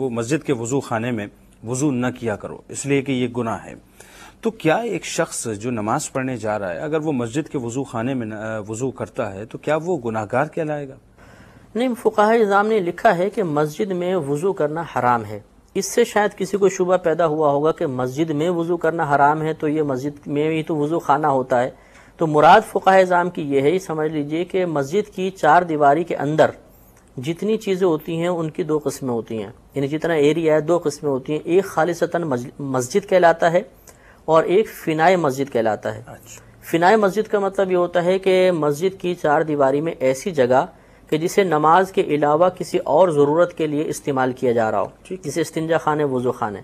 وہ مسجد کے وضو خانے میں وضو نہ کیا کرو اس لیے کہ یہ گناہ ہے، تو کیا ایک شخص جو نماز پڑھنے جا رہا ہے اگر وہ مسجد کے وضو خانے میں وضو کرتا ہے تو کیا وہ گناہ گار کہلائے گا؟ نہیں، فقہائے اعظام نے لکھا ہے کہ مسجد میں وضو کرنا حرام ہے۔ اس سے شاید کسی کو شبہ پیدا ہوا ہوگا کہ مسجد میں وضو کرنا حرام ہے تو یہ مسجد میں ہی تو وضو خانہ ہوتا ہے، تو مراد فقہائے اعظام کی یہ ہے، یہ سمجھ لیجئے کہ مسجد کی چار دیواری کے اندر جتنی چیزیں ہوتی ہیں ان کی دو قسمیں ہوتی ہیں، یعنی جتنا ایریا ہے دو قسمیں ہوتی ہیں، ایک خالصتاً مسجد کہلاتا ہے اور ایک فنائے مسجد کہلاتا ہے۔ فنائے مسجد کا مطلب یہ ہوتا ہے کہ مسجد کی چار دیواری میں ایسی جگہ کہ جسے نماز کے علاوہ کسی اور ضرورت کے لیے استعمال کیا جا رہا ہو، جسے استنجا خانے وضو خانے،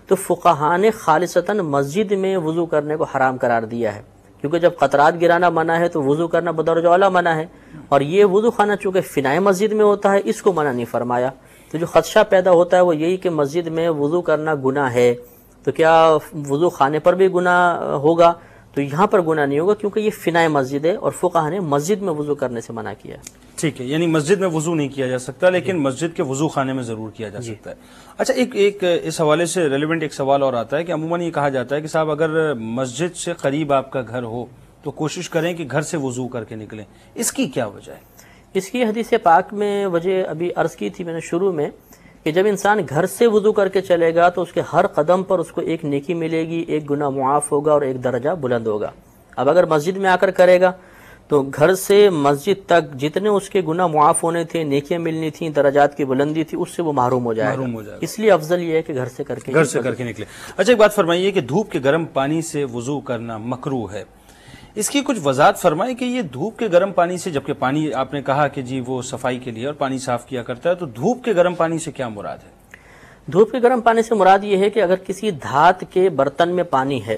تو فقہاء نے خالصتاً مسجد میں وضو کرنے کو حرام قرار دیا ہے، کیونکہ جب قطرات گرانا منع ہے تو وضو کرنا بدرجہ اولیٰ منع ہے، اور یہ وضو خانہ چونکہ فنائے مسجد میں ہوتا ہے اس کو منع نہیں فرمایا۔ تو جو خدشہ پیدا ہوتا ہے وہ یہی کہ مسجد میں وضو کرنا گناہ ہے، تو کیا وضو خانے پر بھی گناہ ہوگا؟ تو یہاں پر گناہ نہیں ہوگا کیونکہ یہ فنائے مسجد ہے اور فقہاء نے مسجد میں وضو کرنے سے منع کیا ہے۔ ٹھیک ہے، یعنی مسجد میں وضو نہیں کیا جا سکتا لیکن مسجد کے وضو خانے میں ضرور کیا جا سکتا ہے۔ اچھا، ایک اس حوالے سے ریلیونٹ ایک سوال اور آتا ہے کہ عموماً یہ کہا جاتا ہے کہ صاحب اگر مسجد سے قریب آپ کا گھر ہو تو کوشش کریں کہ گھر سے وضو کر کے نکلیں، اس کی کیا وجہ ہے؟ اس کی حدیث پاک میں وجہ ابھی عرض کی تھی میں نے شروع میں کہ جب انسان گھر سے وضو کر کے چلے گا تو اس کے ہر قدم پر اس کو ایک نیکی ملے گی، ایک گناہ معاف ہوگا اور ایک درجہ بلند ہوگا۔ اب اگر مسجد میں آ کر کرے گا تو گھر سے مسجد تک جتنے اس کے گناہ معاف ہونے تھے، نیکیاں ملنی تھیں، درجات کی بلندی تھی، اس سے وہ محروم ہو جائے گا۔ اس لیے افضل یہ ہے کہ گھر سے کر کے نکلے۔ اچھا، ایک بات فرمائیے کہ دھوپ کے گرم پانی سے وضو کرنا مکروہ ہے، اس کی کچھ وضاحت فرمائیں کہ یہ دھوپ کے گرم پانی سے، جبکہ پانی آپ نے کہا کہ جی وہ صفائی کے لیے اور پانی صاف کیا کرتا ہے، تو دھوپ کے گرم پانی سے کیا مراد ہے؟ دھوپ کے گرم پانی سے مراد یہ ہے کہ اگر کسی دھات کے برتن میں پانی ہے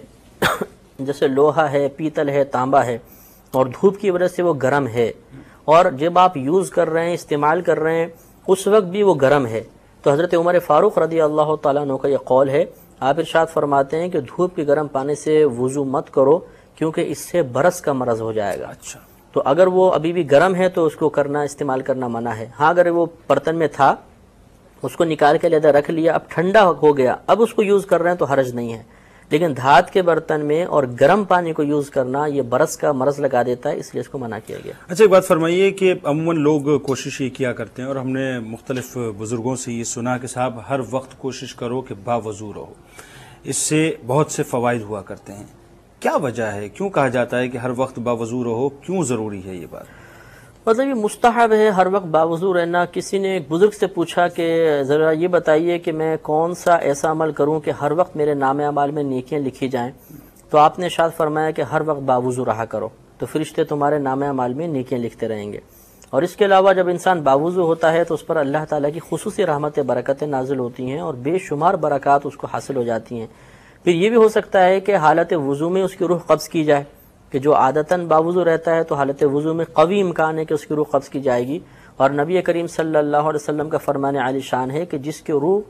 جیسے لوہا ہے، پیتل ہے، تانبا ہے، اور دھوپ کی وجہ سے وہ گرم ہے اور جب آپ یوز کر رہے ہیں، استعمال کر رہے ہیں، اس وقت بھی وہ گرم ہے، تو حضرت عمر فاروق رضی اللہ تعالیٰ عنہ کا یہ قول ہے، آپ ارشاد فرماتے ہیں کہ دھوپ کے گرم پانی سے وضو مت کرو کیونکہ اس سے برس کا مرض ہو جائے گا۔ اچھا، تو اگر وہ ابھی بھی گرم ہے تو اس کو کرنا، استعمال کرنا منع ہے۔ ہاں، اگر وہ برتن میں تھا اس کو نکال کے لہذا رکھ لیا، اب ٹھنڈا ہو گیا، اب اس کو یوز کر رہے ہیں تو حرج نہیں ہے، لیکن دھات کے برتن میں اور گرم پانی کو یوز کرنا یہ برس کا مرض لگا دیتا ہے، اس لیے اس کو منع کیا گیا۔ اچھا، ایک بات فرمائیے کہ عموماً لوگ کوشش یہ کیا کرتے ہیں اور ہم نے مختلف بزرگوں سے یہ سنا کہ صاحب ہر وقت کوشش کرو کہ باوضو رہو، اس سے بہت سے فوائد ہوا کرتے ہیں، کیا وجہ ہے؟ کیوں کہا جاتا ہے کہ ہر وقت باوضو رہو؟ کیوں ضروری ہے یہ بات؟ مطلب یہ مستحب ہے ہر وقت باوضو رہنا۔ کسی نے ایک بزرگ سے پوچھا کہ ذرا یہ بتائیے کہ میں کون سا ایسا عمل کروں کہ ہر وقت میرے نام اعمال میں نیکیاں لکھی جائیں، تو آپ نے ارشاد فرمایا کہ ہر وقت باوضو رہا کرو، تو فرشتے تمہارے نام اعمال میں نیکیاں لکھتے رہیں گے۔ اور اس کے علاوہ جب انسان باوضو ہوتا ہے تو اس پر اللہ تعالیٰ کی خصوصی رحمت برکتیں نازل ہوتی ہیں اور بے شمار برکات اس کو حاصل ہو جاتی ہیں۔ پھر یہ بھی ہو سکتا ہے کہ حالت وضو میں اس کی روح قبض کی جائے، کہ جو عادتاً باوضو رہتا ہے تو حالت وضو میں قوی امکان ہے کہ اس کی روح قبض کی جائے گی، اور نبی کریم صلی اللہ علیہ وسلم کا فرمان عالی شان ہے کہ جس کی روح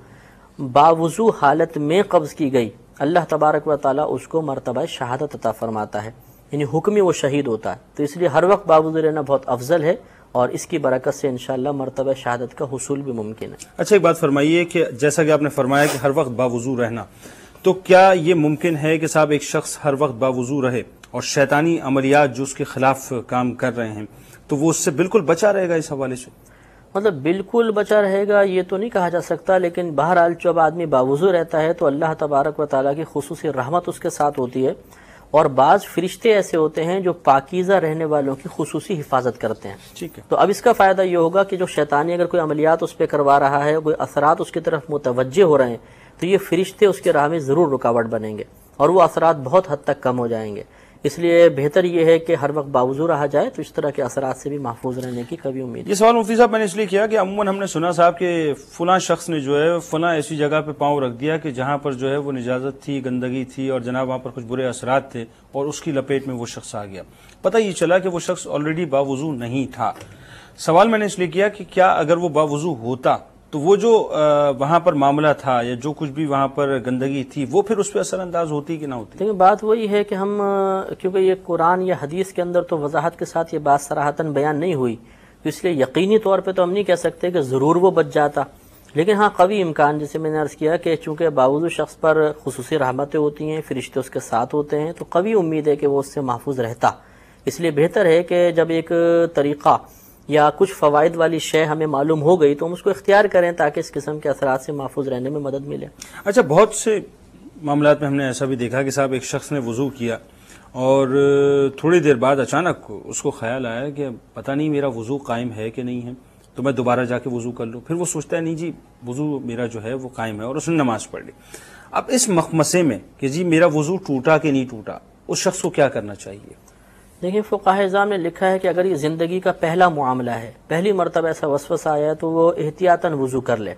باوضو حالت میں قبض کی گئی اللہ تبارک و تعالیٰ اس کو مرتبہ شہادت عطا فرماتا ہے، یعنی حکمی وہ شہید ہوتا ہے۔ تو اس لیے ہر وقت باوضو رہنا بہت افضل ہے اور اس کی برکت سے انشاءاللہ مرتبہ شہادت کا حصول بھی ممکن ہے۔ اچھا، ایک بات فرمائیے کہ جیسا کہ آپ نے فرمایا کہ ہر وقت باوضو رہنا، تو کیا یہ ممکن ہے کہ صاحب ایک شخص ہر وقت باوضو رہے اور شیطانی عملیات جو اس کے خلاف کام کر رہے ہیں تو وہ اس سے بالکل بچا رہے گا؟ اس حوالے سے مطلب بالکل بچا رہے گا یہ تو نہیں کہا جا سکتا، لیکن بہرحال جب آدمی باوضو رہتا ہے تو اللہ تبارک و تعالیٰ کی خصوصی رحمت اس کے ساتھ ہوتی ہے، اور بعض فرشتے ایسے ہوتے ہیں جو پاکیزہ رہنے والوں کی خصوصی حفاظت کرتے ہیں۔ ٹھیک ہے، تو اب اس کا فائدہ یہ ہوگا کہ جو شیطانی اگر کوئی عملیات اس پہ کروا رہا ہے، کوئی اثرات اس کی طرف متوجہ ہو رہے ہیں، تو یہ فرشتے اس کے راہ میں ضرور رکاوٹ بنیں گے اور وہ اثرات بہت حد تک کم ہو جائیں گے۔ اس لیے بہتر یہ ہے کہ ہر وقت باوضو رہا جائے تو اس طرح کے اثرات سے بھی محفوظ رہنے کی کبھی امید ہے۔ یہ سوال مفتی صاحب میں نے اس لیے کیا کہ عموماً ہم نے سنا صاحب کہ فلاں شخص نے جو ہے فلاں ایسی جگہ پہ پاؤں رکھ دیا کہ جہاں پر جو ہے وہ نجاست تھی، گندگی تھی، اور جناب وہاں پر کچھ برے اثرات تھے، اور اس کی لپیٹ میں وہ شخص آ گیا، پتہ یہ چلا کہ وہ شخص آلریڈی باوضو نہیں تھا۔ سوال میں نے اس لیے کیا کہ کیا اگر وہ باوضو ہوتا تو وہ جو وہاں پر معاملہ تھا یا جو کچھ بھی وہاں پر گندگی تھی وہ پھر اس پہ اثر انداز ہوتی کہ نہ ہوتی؟ لیکن بات وہی ہے کہ ہم کیونکہ یہ قرآن یا حدیث کے اندر تو وضاحت کے ساتھ یہ بات صراحتاً بیان نہیں ہوئی، تو اس لیے یقینی طور پہ تو ہم نہیں کہہ سکتے کہ ضرور وہ بچ جاتا، لیکن ہاں قوی امکان، جیسے میں نے عرض کیا کہ چونکہ باوضو شخص پر خصوصی رحمتیں ہوتی ہیں، فرشتے اس کے ساتھ ہوتے ہیں، تو قوی امید ہے کہ وہ اس سے محفوظ رہتا۔ اس لیے بہتر ہے کہ جب ایک طریقہ یا کچھ فوائد والی شے ہمیں معلوم ہو گئی تو ہم اس کو اختیار کریں تاکہ اس قسم کے اثرات سے محفوظ رہنے میں مدد ملے۔ اچھا، بہت سے معاملات میں ہم نے ایسا بھی دیکھا کہ صاحب ایک شخص نے وضو کیا اور تھوڑی دیر بعد اچانک اس کو خیال آیا کہ پتہ نہیں میرا وضو قائم ہے کہ نہیں ہے، تو میں دوبارہ جا کے وضو کر لوں۔ پھر وہ سوچتا ہے نہیں جی وضو میرا جو ہے وہ قائم ہے، اور اس نے نماز پڑھ لی۔ اب اس مخمسے میں کہ جی میرا وضو ٹوٹا کہ نہیں ٹوٹا، اس شخص کو کیا کرنا چاہیے؟ دیکھیں، فقہائے اعظام نے لکھا ہے کہ اگر یہ زندگی کا پہلا معاملہ ہے، پہلی مرتبہ ایسا وسوسہ آیا ہے تو وہ احتیاطاً وضو کر لے۔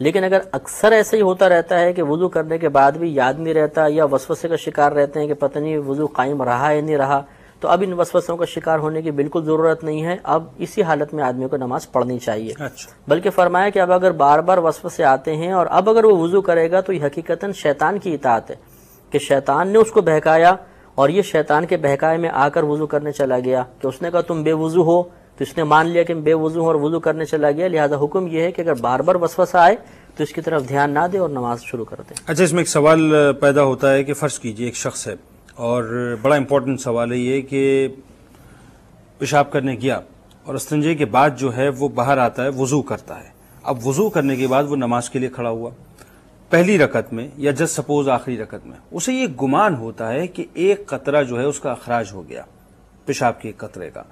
لیکن اگر اکثر ایسا ہی ہوتا رہتا ہے کہ وضو کرنے کے بعد بھی یاد نہیں رہتا یا وسوسے کا شکار رہتے ہیں کہ پتہ نہیں وضو قائم رہا ہے نہیں رہا، تو اب ان وسوسوں کا شکار ہونے کی بالکل ضرورت نہیں ہے۔ اب اسی حالت میں آدمی کو نماز پڑھنی چاہیے۔ اچھا، بلکہ فرمایا کہ اب اگر بار بار وسوسے آتے ہیں اور اب اگر وہ وضو کرے گا تو یہ حقیقتاً شیطان کی اطاعت ہے کہ شیطان نے اس کو بہکایا اور یہ شیطان کے بہکائے میں آ کر وضو کرنے چلا گیا، کہ اس نے کہا تم بے وضو ہو، تو اس نے مان لیا کہ بے وضو ہوں اور وضو کرنے چلا گیا۔ لہذا حکم یہ ہے کہ اگر بار بار وسوسہ آئے تو اس کی طرف دھیان نہ دے اور نماز شروع کر دے۔ اچھا، اس میں ایک سوال پیدا ہوتا ہے کہ فرض کیجئے ایک شخص ہے اور بڑا امپورٹنٹ سوال ہے یہ کہ پیشاب کرنے گیا اور استنجے کے بعد جو ہے وہ باہر آتا ہے، وضو کرتا ہے۔ اب وضو کرنے کے بعد وہ نماز کے لیے کھڑا ہوا پہلی رکعت میں یا جسٹ سپوز آخری رکعت میں، اسے یہ گمان ہوتا ہے کہ ایک قطرہ جو ہے اس کا اخراج ہو گیا پیشاب کے ایک قطرے کا،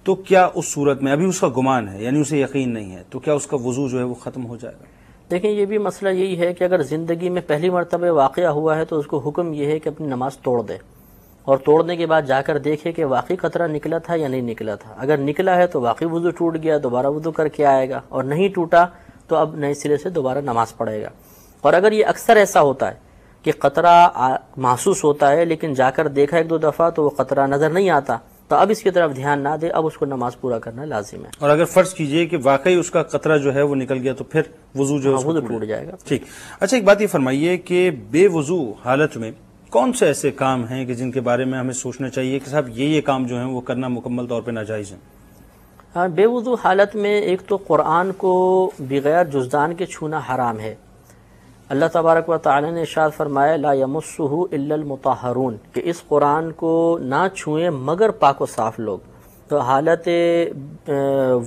تو کیا اس صورت میں، ابھی اس کا گمان ہے یعنی اسے یقین نہیں ہے، تو کیا اس کا وضو جو ہے وہ ختم ہو جائے گا؟ دیکھیں، یہ بھی مسئلہ یہی ہے کہ اگر زندگی میں پہلی مرتبہ واقعہ ہوا ہے تو اس کو حکم یہ ہے کہ اپنی نماز توڑ دے، اور توڑنے کے بعد جا کر دیکھے کہ واقعی قطرہ نکلا تھا یا نہیں نکلا تھا۔ اگر نکلا ہے تو واقعی وضو ٹوٹ گیا، دوبارہ وضو کر کے آئے گا، اور نہیں ٹوٹا تو اب نئے سرے سے دوبارہ نماز پڑھے گا۔ اور اگر یہ اکثر ایسا ہوتا ہے کہ قطرہ محسوس ہوتا ہے لیکن جا کر دیکھا ایک دو دفعہ تو وہ قطرہ نظر نہیں آتا، تو اب اس کی طرف دھیان نہ دے، اب اس کو نماز پورا کرنا لازم ہے۔ اور اگر فرض کیجئے کہ واقعی اس کا قطرہ جو ہے وہ نکل گیا تو پھر وضو جو ہے وضو ٹوٹ جائے گا۔ ٹھیک۔ اچھا، ایک بات یہ فرمائیے کہ بے وضو حالت میں کون سے ایسے کام ہیں کہ جن کے بارے میں ہمیں سوچنا چاہیے کہ صاحب یہ کام جو ہیں وہ کرنا مکمل طور پہ ناجائز ہیں؟ ہاں، بے وضو حالت میں ایک تو قرآن کو بغیر جزدان کے چھونا حرام ہے۔ اللہ تبارک و تعالی نے ارشاد فرمایا لا یمسہ الا المطہرون، کہ اس قرآن کو نہ چھوئیں مگر پاک و صاف لوگ۔ تو حالت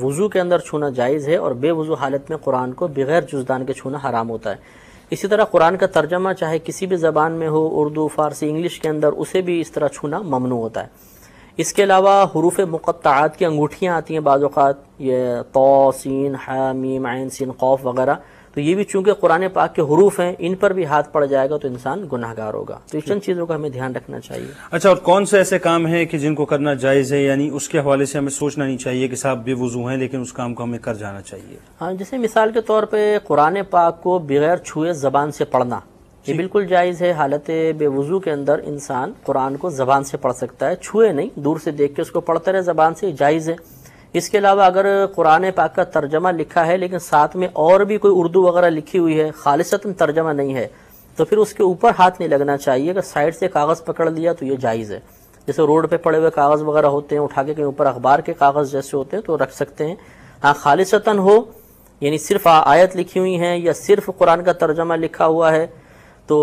وضو کے اندر چھونا جائز ہے، اور بے وضو حالت میں قرآن کو بغیر جزدان کے چھونا حرام ہوتا ہے۔ اسی طرح قرآن کا ترجمہ چاہے کسی بھی زبان میں ہو، اردو، فارسی، انگلش کے اندر، اسے بھی اس طرح چھونا ممنوع ہوتا ہے۔ اس کے علاوہ حروف مقطعات کی انگوٹھیاں آتی ہیں بعض اوقات، یہ طا، سین، حا، میم، عین، سین، قاف وغیرہ، تو یہ بھی چونکہ قرآن پاک کے حروف ہیں، ان پر بھی ہاتھ پڑ جائے گا تو انسان گناہ گار ہوگا۔ تو یہ چند چیزوں کا ہمیں دھیان رکھنا چاہیے۔ اچھا، اور کون سے ایسے کام ہیں کہ جن کو کرنا جائز ہے، یعنی اس کے حوالے سے ہمیں سوچنا نہیں چاہیے کہ صاحب بے وضو ہیں لیکن اس کام کو ہمیں کر جانا چاہیے؟ ہاں، جیسے مثال کے طور پہ قرآن پاک کو بغیر چھوئے زبان سے پڑھنا، یہ بالکل جائز ہے۔ حالت بے وضو کے اندر انسان قرآن کو زبان سے پڑھ سکتا ہے، چھوئے نہیں، دور سے دیکھ کے اس کو پڑھتا رہے زبان سے، جائز ہے۔ اس کے علاوہ اگر قرآن پاک کا ترجمہ لکھا ہے لیکن ساتھ میں اور بھی کوئی اردو وغیرہ لکھی ہوئی ہے، خالصتاً ترجمہ نہیں ہے، تو پھر اس کے اوپر ہاتھ نہیں لگنا چاہیے۔ اگر سائڈ سے کاغذ پکڑ لیا تو یہ جائز ہے۔ جیسے روڈ پہ پڑے ہوئے کاغذ وغیرہ ہوتے ہیں، اٹھا کے کہیں اوپر اخبار کے کاغذ جیسے ہوتے ہیں تو رکھ سکتے ہیں۔ ہاں، خالصتاً ہو یعنی صرف آیت لکھی ہوئی ہیں یا صرف قرآن کا ترجمہ لکھا ہوا ہے، تو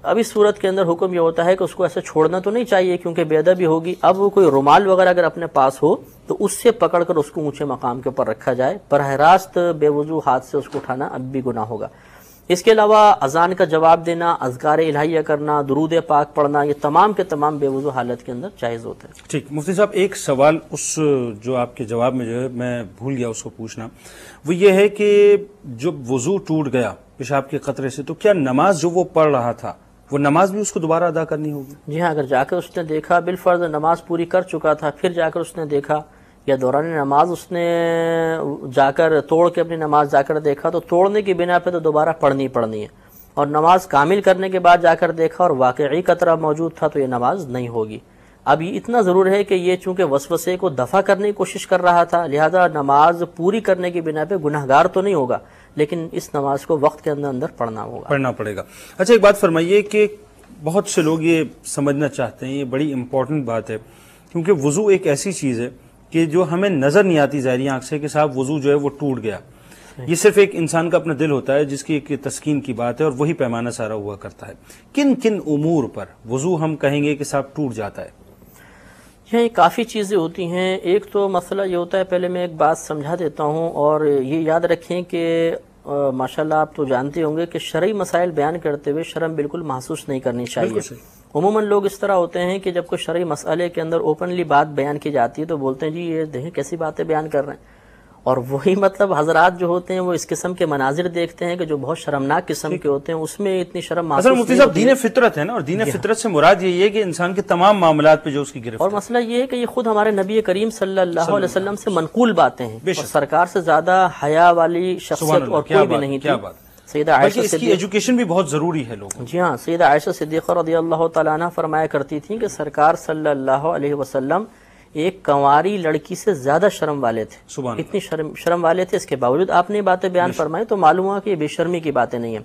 اب اس صورت کے اندر حکم یہ ہوتا ہے کہ اس کو ایسے چھوڑنا تو نہیں چاہیے کیونکہ بے ادبی ہوگی۔ اب کوئی رومال وغیرہ اگر اپنے پاس ہو تو اس سے پکڑ کر اس کو اونچے مقام کے اوپر رکھا جائے، براہ راست بے وضو ہاتھ سے اس کو اٹھانا اب بھی گناہ ہوگا۔ اس کے علاوہ اذان کا جواب دینا، اذکار الہیہ کرنا، درود پاک پڑھنا، یہ تمام کے تمام بے وضو حالت کے اندر جائز ہوتے ہیں۔ ٹھیک، مفتی صاحب ایک سوال اس جو آپ کے جواب میں جو ہے میں بھول گیا اس کو پوچھنا، وہ یہ ہے کہ جب وضو ٹوٹ گیا پیشاب کے قطرے سے تو کیا نماز جو وہ پڑھ رہا تھا وہ نماز بھی اس کو دوبارہ ادا کرنی ہوگی؟ جی ہاں، اگر جا کر اس نے دیکھا بالفرض نماز پوری کر چکا تھا، پھر جا کر اس نے دیکھا، یا دوران نماز اس نے جا کر توڑ کے اپنی نماز جا کر دیکھا، تو توڑنے کی بنا پہ تو دوبارہ پڑھنی ہے، اور نماز کامل کرنے کے بعد جا کر دیکھا اور واقعی قطرہ موجود تھا تو یہ نماز نہیں ہوگی۔ اب یہ اتنا ضرور ہے کہ یہ چونکہ وسوسے کو دفع کرنے کی کوشش کر رہا تھا، لہذا نماز پوری کرنے کی بنا پہ گناہ گار تو نہیں ہوگا، لیکن اس نماز کو وقت کے اندر پڑھنا پڑے گا۔ اچھا، ایک بات فرمائیے کہ بہت سے لوگ یہ سمجھنا چاہتے ہیں، یہ بڑی امپورٹنٹ بات ہے، کیونکہ وضو ایک ایسی چیز ہے کہ جو ہمیں نظر نہیں آتی ظاہری آنکھ سے کہ صاحب وضو جو ہے وہ ٹوٹ گیا، یہ صرف ایک انسان کا اپنا دل ہوتا ہے جس کی ایک تسکین کی بات ہے اور وہی پیمانہ سارا ہوا کرتا ہے. کن کن امور پر وضو ہم کہیں گے کہ صاحب ٹوٹ جاتا ہے؟ یہ کافی چیزیں ہوتی ہیں. ایک تو مسئلہ یہ ہوتا ہے، پہلے میں ایک بات سمجھا دیتا ہوں، اور یہ یاد رکھیں کہ ماشاءاللہ آپ تو جانتے ہوں گے کہ شرعی مسائل بیان کرتے ہوئے شرم بالکل محسوس نہیں کرنی چاہیے. عموماً لوگ اس طرح ہوتے ہیں کہ جب کوئی شرعی مسئلے کے اندر اوپنلی بات بیان کی جاتی ہے تو بولتے ہیں جی یہ دیکھیں کیسی باتیں بیان کر رہے ہیں، اور وہی مطلب حضرات جو ہوتے ہیں وہ اس قسم کے مناظر دیکھتے ہیں کہ جو بہت شرمناک قسم کے ہوتے ہیں، اس میں اتنی شرم محسوس نہیں مفتی صاحب دین فطرت ہے نا، اور دین فطرت سے مراد یہی ہے کہ انسان کے تمام معاملات پہ جو اس کی گرفت. اور مسئلہ یہ ہے کہ یہ خود ہمارے نبی کریم صلی اللہ علیہ وسلم سے منقول باتیں ہیں، اور سرکار سے زیادہ حیا والی شخصیت اور کوئی بھی نہیں تھی. سیدہ عائشہ اس کی ایجوکیشن بھی بہت ضروری ہے لوگوں. جی ہاں، سیدہ عائشہ صدیقہ رضی اللہ تعالیٰ عنہ فرمایا کرتی تھیں کہ سرکار صلی اللہ علیہ وسلم ایک کنواری لڑکی سے زیادہ شرم والے تھے. اتنی شرم والے تھے، اس کے باوجود آپ نے باتیں بیان فرمائی تو معلوم ہوا کہ یہ بے شرمی کی باتیں نہیں ہیں.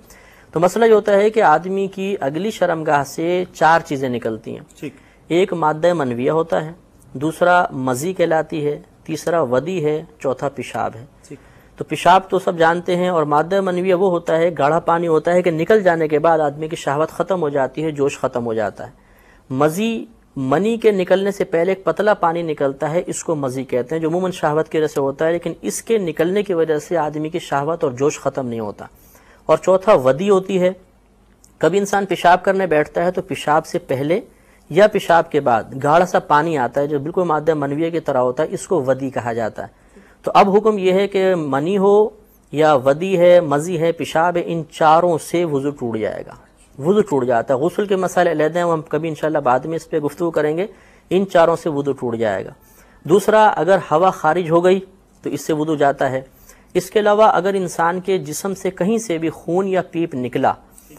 تو مسئلہ یہ ہوتا ہے کہ آدمی کی اگلی شرمگاہ سے 4 چیزیں نکلتی ہیں. ایک مادہ منویہ ہوتا ہے، دوسرا مزی کہلاتی ہے، تیسرا ودی ہے، چوتھا پیشاب ہے. تو پیشاب تو سب جانتے ہیں، اور مادہ منویہ وہ ہوتا ہے، گاڑھا پانی ہوتا ہے کہ نکل جانے کے بعد آدمی کی شہوت ختم ہو جاتی ہے، جوش ختم ہو جاتا ہے. مزی، منی کے نکلنے سے پہلے ایک پتلا پانی نکلتا ہے، اس کو مزی کہتے ہیں، جو عموماً شہوت کی وجہ سے ہوتا ہے، لیکن اس کے نکلنے کی وجہ سے آدمی کی شہوت اور جوش ختم نہیں ہوتا. اور چوتھا ودی ہوتی ہے. کبھی انسان پیشاب کرنے بیٹھتا ہے تو پیشاب سے پہلے یا پیشاب کے بعد گاڑھا سا پانی آتا ہے جو بالکل مادہ منویہ کی طرح ہوتا ہے، اس کو ودی کہا جاتا ہے. تو اب حکم یہ ہے کہ منی ہو یا ودی ہے، مزی ہے، پیشاب ہے، ان چاروں سے وضو ٹوٹ جائے گا. وضو ٹوٹ جاتا ہے. غسل کے مسائل علیحدہ ہیں، وہ ہم کبھی انشاءاللہ بعد میں اس پہ گفتگو کریں گے. ان چاروں سے وضو ٹوٹ جائے گا. دوسرا، اگر ہوا خارج ہو گئی تو اس سے وضو جاتا ہے. اس کے علاوہ اگر انسان کے جسم سے کہیں سے بھی خون یا پیپ نکلا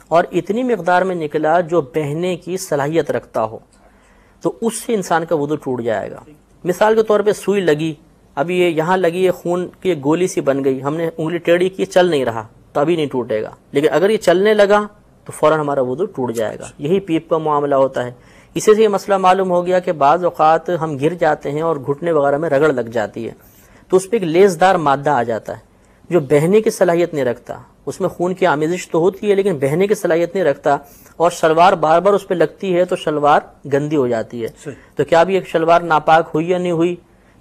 اور اتنی مقدار میں نکلا جو بہنے کی صلاحیت رکھتا ہو تو اس سے انسان کا وضو ٹوٹ جائے گا. مثال کے طور پہ سوئی لگی، ابھی یہ یہاں لگی ہے، خون کی گولی سی بن گئی، ہم نے انگلی ٹیڑھی کی، چل نہیں رہا تو ابھی نہیں ٹوٹے گا، لیکن اگر یہ چلنے لگا تو فوراً ہمارا وضو ٹوٹ جائے گا. یہی پیپ کا معاملہ ہوتا ہے. اسی سے یہ مسئلہ معلوم ہو گیا کہ بعض اوقات ہم گر جاتے ہیں اور گھٹنے وغیرہ میں رگڑ لگ جاتی ہے تو اس پہ ایک لیسدار مادہ آ جاتا ہے جو بہنے کی صلاحیت نہیں رکھتا. اس میں خون کی آمیزش تو ہوتی ہے لیکن بہنے کی صلاحیت نہیں رکھتا، اور شلوار بار بار اس پہ لگتی ہے تو شلوار گندی ہو جاتی ہے. تو کیا ابھی ایک شلوار ناپاک ہوئی یا نہیں ہوئی،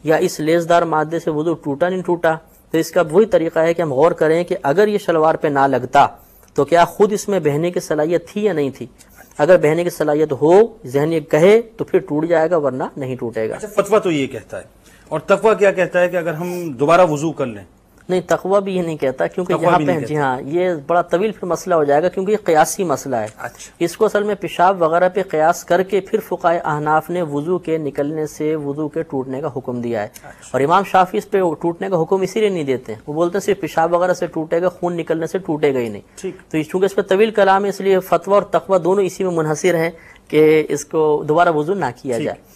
یا اس لیسدار مادے سے وضو ٹوٹا نہیں ٹوٹا؟ تو اس کا وہی طریقہ ہے کہ ہم غور کریں کہ اگر یہ شلوار پہ نہ لگتا تو کیا خود اس میں بہنے کی صلاحیت تھی یا نہیں تھی. اگر بہنے کی صلاحیت ہو، ذہن یہ کہے تو پھر ٹوٹ جائے گا، ورنہ نہیں ٹوٹے گا. فتویٰ تو یہ کہتا ہے، اور تقویٰ کیا کہتا ہے کہ اگر ہم دوبارہ وضو کر لیں؟ نہیں، تقویٰ بھی یہ نہیں کہتا، کیونکہ یہاں پہ جی ہاں یہ بڑا طویل پھر مسئلہ ہو جائے گا، کیونکہ یہ قیاسی مسئلہ ہے. اس کو اصل میں پیشاب وغیرہ پہ قیاس کر کے پھر فقہائے احناف نے وضو کے نکلنے سے وضو کے ٹوٹنے کا حکم دیا ہے. اور امام شافعی اس پہ ٹوٹنے کا حکم اسی لیے نہیں دیتے، وہ بولتے ہیں صرف پیشاب وغیرہ سے ٹوٹے گا، خون نکلنے سے ٹوٹے گا ہی نہیں. تو چونکہ اس پہ طویل کلام ہے، اس لیے فتویٰ اور تقویٰ دونوں اسی میں منحصر ہیں کہ اس کو دوبارہ وضو نہ کیا جائے.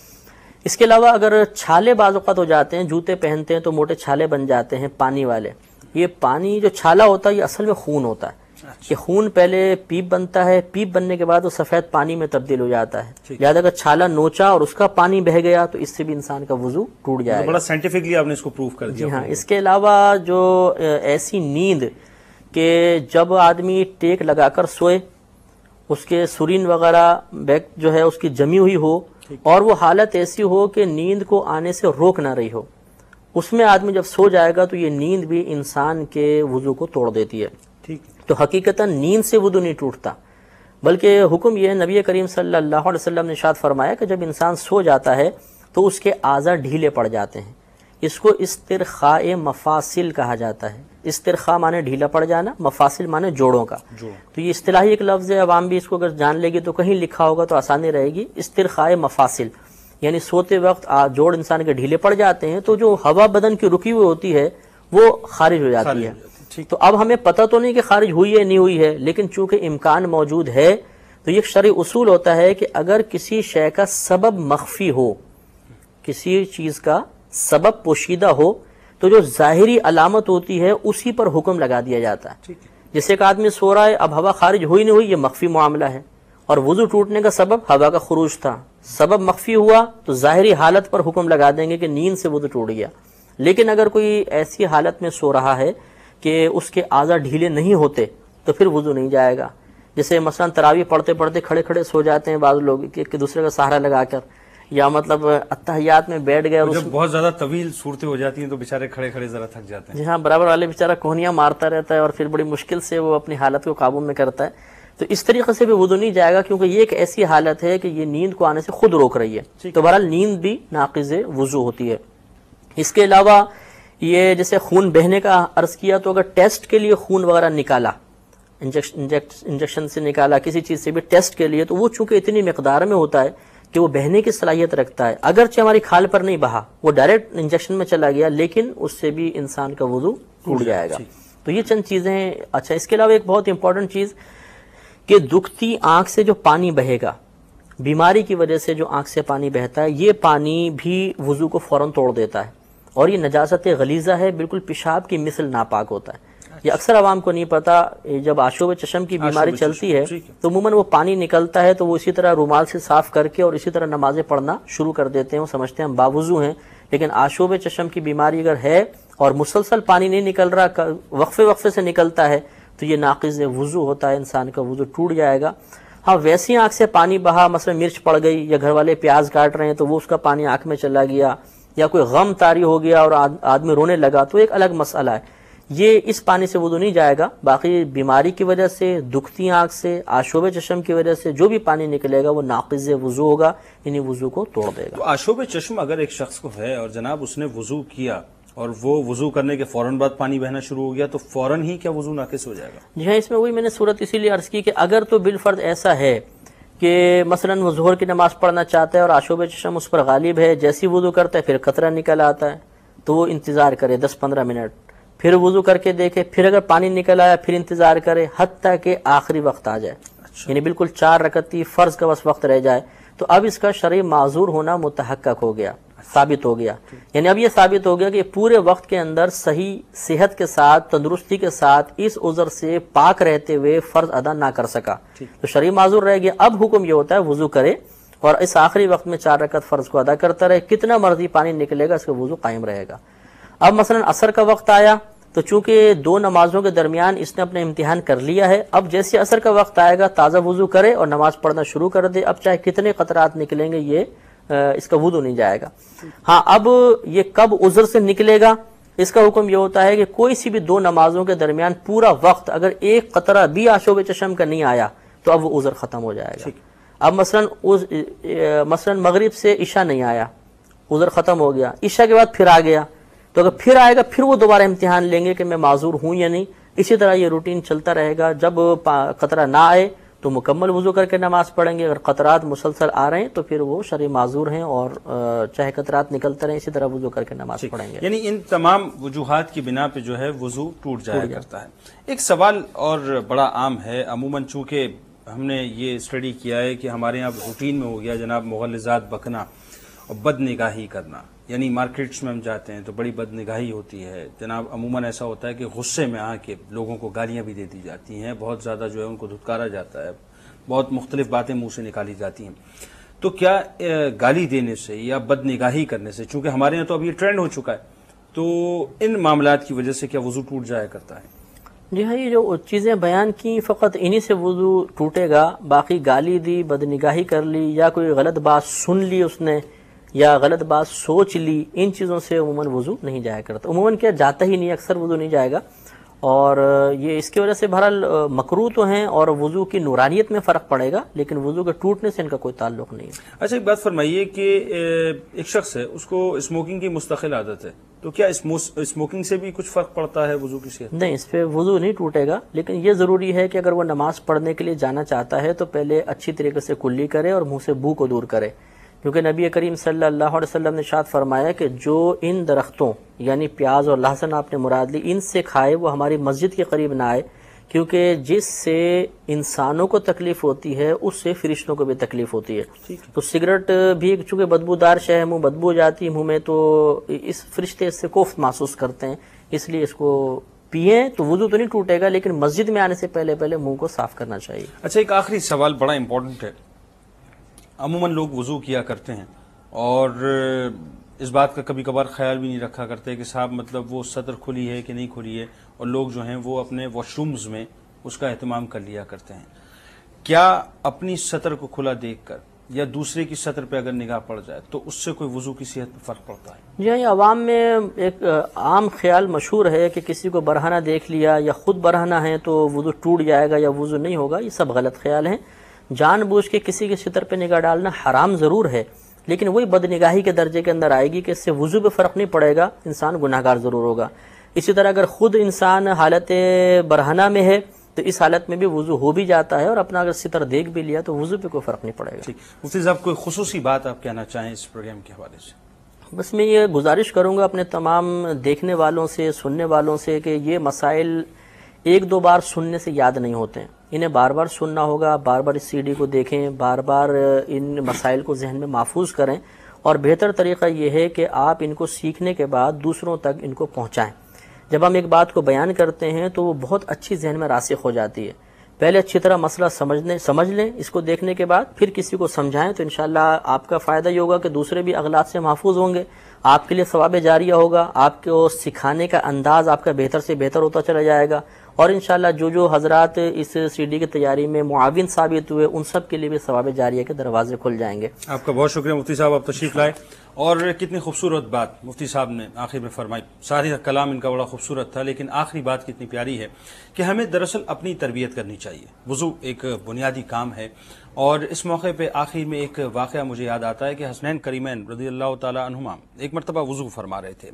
اس کے علاوہ اگر چھالے بعض اوقات ہو جاتے ہیں، جوتے پہنتے ہیں تو موٹے چھالے بن جاتے ہیں پانی والے. یہ پانی جو چھالا ہوتا ہے یہ اصل میں خون ہوتا ہے. کہ خون پہلے پیپ بنتا ہے، پیپ بننے کے بعد وہ سفید پانی میں تبدیل ہو جاتا ہے. لہٰذا اگر چھالا نوچا اور اس کا پانی بہہ گیا تو اس سے بھی انسان کا وضو ٹوٹ جائے گا. بڑا سائنٹیفکلی آپ نے اس کو پروف کر دیا. جی ہاں. اس کے علاوہ جو ایسی نیند کہ جب آدمی ٹیک لگا کر سوئے، اس کے سرین وغیرہ بیک جو ہے اس کی جمی ہوئی ہو، اور وہ حالت ایسی ہو کہ نیند کو آنے سے روک نہ رہی ہو، اس میں آدمی جب سو جائے گا تو یہ نیند بھی انسان کے وضو کو توڑ دیتی ہے. تو حقیقتاً نیند سے وضو نہیں ٹوٹتا، بلکہ حکم یہ ہے، نبی کریم صلی اللہ علیہ وسلم نے ارشاد فرمایا کہ جب انسان سو جاتا ہے تو اس کے اعضاء ڈھیلے پڑ جاتے ہیں. اس کو استرخاء مفاصل کہا جاتا ہے. استرخاء مانے ڈھیلا پڑ جانا، مفاصل مانے جوڑوں کا. تو یہ اصطلاحی ایک لفظ ہے، عوام بھی اس کو اگر جان لے گی تو کہیں لکھا ہوگا تو آسانی رہے گی. استرخاء مفاصل یعنی سوتے وقت جوڑ انسان کے ڈھیلے پڑ جاتے ہیں تو جو ہوا بدن کی رکی ہوئی ہوتی ہے وہ خارج ہو جاتی ہے. تو اب ہمیں پتہ تو نہیں کہ خارج ہوئی ہے نہیں ہوئی ہے، لیکن چونکہ امکان موجود ہے تو یہ شرعی اصول ہوتا ہے کہ اگر کسی شے کا سبب مخفی ہو، کسی چیز کا سبب پوشیدہ ہو، تو جو ظاہری علامت ہوتی ہے اسی پر حکم لگا دیا جاتا ہے. جیسے کہ آدمی سو رہا ہے، اب ہوا خارج ہوئی نہیں ہوئی، یہ مخفی معاملہ ہے، اور وضو ٹوٹنے کا سبب ہوا کا خروج تھا، سبب مخفی ہوا تو ظاہری حالت پر حکم لگا دیں گے کہ نیند سے وضو ٹوٹ گیا. لیکن اگر کوئی ایسی حالت میں سو رہا ہے کہ اس کے اعضاء ڈھیلے نہیں ہوتے تو پھر وضو نہیں جائے گا. جیسے مثلا تراویح پڑھتے پڑھتے کھڑے کھڑے سو جاتے ہیں بعض لوگ کہ دوسرے کا سہارا لگا کر, یا مطلب اتحیات میں بیٹھ گئے اور جب بہت زیادہ طویل صورتیں ہو جاتی ہیں تو بیچارے کھڑے کھڑے ذرا تھک جاتے ہیں. جی ہاں, برابر والے بیچارہ کوہنیاں مارتا رہتا ہے اور پھر بڑی مشکل سے وہ اپنی حالت کو قابو میں کرتا ہے. تو اس طریقے سے بھی وضو نہیں جائے گا, کیونکہ یہ ایک ایسی حالت ہے کہ یہ نیند کو آنے سے خود روک رہی ہے. تو بہرحال نیند بھی ناقض وضو ہوتی ہے. اس کے علاوہ یہ جیسے خون بہنے کا عرض کیا, تو اگر ٹیسٹ کے لیے خون وغیرہ نکالا, انجیکشن سے نکالا, کسی چیز سے بھی ٹیسٹ کے لیے, تو وہ چونکہ اتنی مقدار میں ہوتا ہے کہ وہ بہنے کی صلاحیت رکھتا ہے. اگرچہ ہماری کھال پر نہیں بہا, وہ ڈائریکٹ انجیکشن میں چلا گیا, لیکن اس سے بھی انسان کا وضو ٹوٹ جائے گا. تو یہ چند چیزیں ہیں. اچھا, اس کے علاوہ ایک بہت امپورٹنٹ چیز کہ دکھتی آنکھ سے جو پانی بہے گا, بیماری کی وجہ سے جو آنکھ سے پانی بہتا ہے, یہ پانی بھی وضو کو فوراً توڑ دیتا ہے, اور یہ نجاست غلیظہ ہے, بالکل پیشاب کی مثل ناپاک ہوتا ہے. یہ اکثر عوام کو نہیں پتا. جب آشوب چشم کی بیماری چلتی ہے تو عموماً وہ پانی نکلتا ہے تو وہ اسی طرح رومال سے صاف کر کے اور اسی طرح نمازیں پڑھنا شروع کر دیتے ہیں. وہ سمجھتے ہیں ہم باوضو ہیں, لیکن آشوب چشم کی بیماری اگر ہے اور مسلسل پانی نہیں نکل رہا, وقفے وقفے سے نکلتا ہے, تو یہ ناقض وضو ہوتا ہے, انسان کا وضو ٹوٹ جائے گا. ہاں, ویسی آنکھ سے پانی بہا, مثلا مرچ پڑ گئی یا گھر والے پیاز کاٹ رہے ہیں تو وہ اس کا پانی آنکھ میں چلا گیا, یا کوئی غم طاری ہو گیا اور آدمی رونے لگا, تو ایک الگ مسئلہ ہے. یہ اس پانی سے وضو نہیں جائے گا. باقی بیماری کی وجہ سے, دکھتی آنکھ سے, آشوب چشم کی وجہ سے جو بھی پانی نکلے گا وہ ناقض وضو ہوگا, یعنی وضو کو توڑ دے گا. تو آشوب چشم اگر ایک شخص کو ہے اور جناب اس نے وضو کیا اور وہ وضو کرنے کے فوراً بعد پانی بہنا شروع ہو گیا, تو فوراً ہی کیا وضو ناقص ہو جائے گا؟ جی ہاں, اس میں وہی میں نے صورت اسی لیے عرض کی کہ اگر تو بالفرض ایسا ہے کہ مثلا وہ ظہر کی نماز پڑھنا چاہتا ہے اور آشوب چشم اس پر غالب ہے, جیسی وضو کرتا ہے پھر قطرہ نکل آتا ہے, تو وہ انتظار کرے 10-15 منٹ, پھر وضو کر کے دیکھے, پھر اگر پانی نکل آیا پھر انتظار کرے حتیٰ کہ آخری وقت آ جائے. یعنی بالکل 4 رکعتی فرض کا بس وقت رہ جائے, تو اب اس کا شرعی معذور ہونا متحقق ہو گیا, ثابت ہو گیا. یعنی اب یہ ثابت ہو گیا کہ پورے وقت کے اندر صحیح صحت کے ساتھ, تندرستی کے ساتھ, اس عذر سے پاک رہتے ہوئے فرض ادا نہ کر سکا, تو شرعی معذور رہ گیا. اب حکم یہ ہوتا ہے وضو کرے اور اس آخری وقت میں 4 رکعت فرض کو ادا کرتا رہے, کتنا مرضی پانی نکلے گا اس کا وضو قائم رہے گا. اب مثلا عصر کا وقت آیا, تو چونکہ 2 نمازوں کے درمیان اس نے اپنا امتحان کر لیا ہے, اب جیسے عصر کا وقت آئے گا تازہ وضو کرے اور نماز پڑھنا شروع کر دے. اب چاہے کتنے قطرات نکلیں گے یہ اس کا وضو نہیں جائے گا. ہاں, اب یہ کب عذر سے نکلے گا, اس کا حکم یہ ہوتا ہے کہ کوئی سی بھی 2 نمازوں کے درمیان پورا وقت اگر ایک قطرہ بھی آشوب چشم کا نہیں آیا تو اب وہ عذر ختم ہو جائے گا. اب مثلا مغرب سے عشاء نہیں آیا, عذر ختم ہو گیا, عشاء کے بعد پھر آ گیا, تو اگر پھر آئے گا پھر وہ دوبارہ امتحان لیں گے کہ میں معذور ہوں یا نہیں. اسی طرح یہ روٹین چلتا رہے گا. جب قطرہ نہ آئے تو مکمل وضو کر کے نماز پڑھیں گے, اگر قطرات مسلسل آ رہے ہیں تو پھر وہ شرعی معذور ہیں اور چاہے قطرات نکلتے رہیں اسی طرح وضو کر کے نماز پڑھیں گے. یعنی ان تمام وجوہات کی بنا پہ جو ہے وضو ٹوٹ جایا کرتا ہے. ایک سوال اور بڑا عام ہے, عموماً چونکہ ہم نے یہ اسٹڈی کیا ہے کہ ہمارے یہاں روٹین میں ہو گیا جناب مغلظات بکنا اور بد نگاہی کرنا. یعنی مارکیٹس میں ہم جاتے ہیں تو بڑی بد نگاہی ہوتی ہے جناب. عموماً ایسا ہوتا ہے کہ غصے میں آ کے لوگوں کو گالیاں بھی دے دی جاتی ہیں, بہت زیادہ جو ہے ان کو دھتکارا جاتا ہے, بہت مختلف باتیں منہ سے نکالی جاتی ہیں. تو کیا گالی دینے سے یا بد نگاہی کرنے سے, چونکہ ہمارے یہاں تو اب یہ ٹرینڈ ہو چکا ہے, تو ان معاملات کی وجہ سے کیا وضو ٹوٹ جایا کرتا ہے؟ جی ہاں, یہ جو چیزیں بیان کی فقط انہی سے وضو ٹوٹے گا. باقی گالی دی, بد نگاہی کر لی, یا کوئی غلط بات سن لی اس نے, یا غلط بات سوچ لی, ان چیزوں سے عموماً وضو نہیں جایا کرتا. عموماً کیا جاتا ہی نہیں, اکثر وضو نہیں جائے گا. اور یہ اس کی وجہ سے بہرحال مکروہ تو ہیں اور وضو کی نورانیت میں فرق پڑے گا, لیکن وضو کے ٹوٹنے سے ان کا کوئی تعلق نہیں ہے. اچھا, ایک بات فرمائیے کہ ایک شخص ہے اس کو اسموکنگ کی مستقل عادت ہے, تو کیا اسموکنگ سے بھی کچھ فرق پڑتا ہے وضو کی صحت؟ نہیں, اس پہ وضو نہیں ٹوٹے گا, لیکن یہ ضروری ہے کہ اگر وہ نماز پڑھنے کے لیے جانا چاہتا ہے تو پہلے اچھی طریقے سے کلی کرے اور منہ سے بو کو دور کرے, کیونکہ نبی کریم صلی اللہ علیہ وسلم نے ارشاد فرمایا کہ جو ان درختوں یعنی پیاز اور لہسن آپ نے مراد لی ان سے کھائے وہ ہماری مسجد کے قریب نہ آئے, کیونکہ جس سے انسانوں کو تکلیف ہوتی ہے اس سے فرشتوں کو بھی تکلیف ہوتی ہے. تو سگریٹ بھی چونکہ بدبودار شے ہے, منہ بدبو ہو جاتی ہے منہ میں, تو اس فرشتے اس سے کوفت محسوس کرتے ہیں, اس لیے اس کو پیئیں تو وضو تو نہیں ٹوٹے گا, لیکن مسجد میں آنے سے پہلے منہ کو صاف کرنا چاہیے. اچھا, ایک آخری سوال بڑا امپورٹنٹ ہے. عموماً لوگ وضو کیا کرتے ہیں اور اس بات کا کبھی کبھار خیال بھی نہیں رکھا کرتے کہ صاحب مطلب وہ سطر کھلی ہے کہ نہیں کھلی ہے, اور لوگ جو ہیں وہ اپنے واش رومز میں اس کا اہتمام کر لیا کرتے ہیں. کیا اپنی سطر کو کھلا دیکھ کر یا دوسرے کی سطر پہ اگر نگاہ پڑ جائے تو اس سے کوئی وضو کی صحت پہ فرق پڑتا ہے؟ جی ہاں، عوام میں ایک عام خیال مشہور ہے کہ کسی کو برہنہ دیکھ لیا یا خود برہنہ ہے تو وضو ٹوٹ جائے گا یا وضو نہیں ہوگا. یہ سب غلط خیال ہیں. جان بوجھ کے کسی کے سطر پہ نگاہ ڈالنا حرام ضرور ہے، لیکن وہی بدنگاہی کے درجے کے اندر آئے گی کہ اس سے وضو پہ فرق نہیں پڑے گا، انسان گناہگار ضرور ہوگا. اسی طرح اگر خود انسان حالت برہنہ میں ہے تو اس حالت میں بھی وضو ہو بھی جاتا ہے، اور اپنا اگر ستر دیکھ بھی لیا تو وضو پہ کوئی فرق نہیں پڑے گا. مفتی صاحب کوئی خصوصی بات آپ کہنا چاہیں اس پروگرام کے حوالے سے؟ بس میں یہ گزارش کروں گا اپنے تمام دیکھنے والوں سے، سننے والوں سے، کہ یہ مسائل ایک دو بار سننے سے یاد نہیں ہوتے ہیں. انہیں بار بار سننا ہوگا، بار بار اس CD کو دیکھیں، بار بار ان مسائل کو ذہن میں محفوظ کریں، اور بہتر طریقہ یہ ہے کہ آپ ان کو سیکھنے کے بعد دوسروں تک ان کو پہنچائیں. جب ہم ایک بات کو بیان کرتے ہیں تو وہ بہت اچھی ذہن میں راسخ ہو جاتی ہے. پہلے اچھی طرح مسئلہ سمجھ لیں، اس کو دیکھنے کے بعد پھر کسی کو سمجھائیں تو انشاءاللہ آپ کا فائدہ یہ ہوگا کہ دوسرے بھی اغلاط سے محفوظ ہوں گے، آپ کے لیے ثواب جاریہ ہوگا، آپ کو سکھانے کا انداز آپ کا بہتر سے بہتر ہوتا چلا جائے گا، اور انشاءاللہ جو حضرات اس CD کی تیاری میں معاون ثابت ہوئے ان سب کے لیے بھی ثواب جاریہ کے دروازے کھل جائیں گے. آپ کا بہت شکریہ مفتی صاحب، آپ تشریف لائے. اور کتنی خوبصورت بات مفتی صاحب نے آخر میں فرمائی. ساری کلام ان کا بڑا خوبصورت تھا، لیکن آخری بات کتنی پیاری ہے کہ ہمیں دراصل اپنی تربیت کرنی چاہیے. وضو ایک بنیادی کام ہے، اور اس موقع پہ آخر میں ایک واقعہ مجھے یاد آتا ہے کہ حسنین کریمین رضی اللہ تعالی عنہما ایک مرتبہ وضو فرما رہے تھے.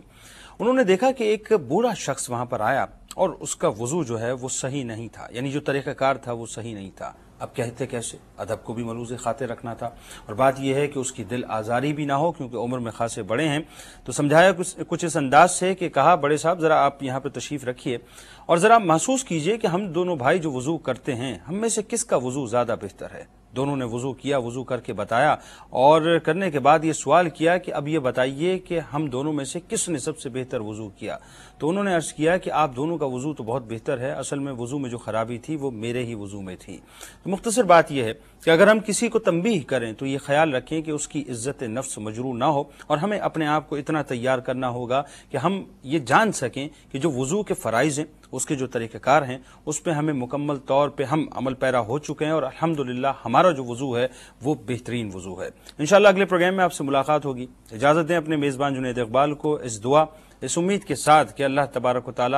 انہوں نے دیکھا کہ ایک بوڑھا شخص وہاں پر آیا اور اس کا وضو جو ہے وہ صحیح نہیں تھا، یعنی جو طریقہ کار تھا وہ صحیح نہیں تھا. اب کہتے کیسے؟ ادب کو بھی ملوز خاطر رکھنا تھا، اور بات یہ ہے کہ اس کی دل آزاری بھی نہ ہو کیونکہ عمر میں خاصے بڑے ہیں. تو سمجھایا کچھ اس انداز سے کہ کہا بڑے صاحب ذرا آپ یہاں پہ تشریف رکھیے اور ذرا محسوس کیجئے کہ ہم دونوں بھائی جو وضو کرتے ہیں ہم میں سے کس کا وضو زیادہ بہتر ہے. دونوں نے وضو کیا، وضو کر کے بتایا، اور کرنے کے بعد یہ سوال کیا کہ اب یہ بتائیے کہ ہم دونوں میں سے کس نے سب سے بہتر وضو کیا. تو انہوں نے عرض کیا کہ آپ دونوں کا وضو تو بہت بہتر ہے، اصل میں وضو میں جو خرابی تھی وہ میرے ہی وضو میں تھی. تو مختصر بات یہ ہے کہ اگر ہم کسی کو تنبیہ کریں تو یہ خیال رکھیں کہ اس کی عزت نفس مجروح نہ ہو، اور ہمیں اپنے آپ کو اتنا تیار کرنا ہوگا کہ ہم یہ جان سکیں کہ جو وضو کے فرائض ہیں، اس کے جو طریقہ کار ہیں، اس پہ ہمیں مکمل طور پہ ہم عمل پیرا ہو چکے ہیں، اور الحمدللہ ہمارا جو وضو ہے وہ بہترین وضو ہے. انشاءاللہ اگلے پروگرام میں آپ سے ملاقات ہوگی. اجازت دیں اپنے میزبان جنید اقبال کو اس دعا، اس امید کے ساتھ کہ اللہ تبارک و تعالی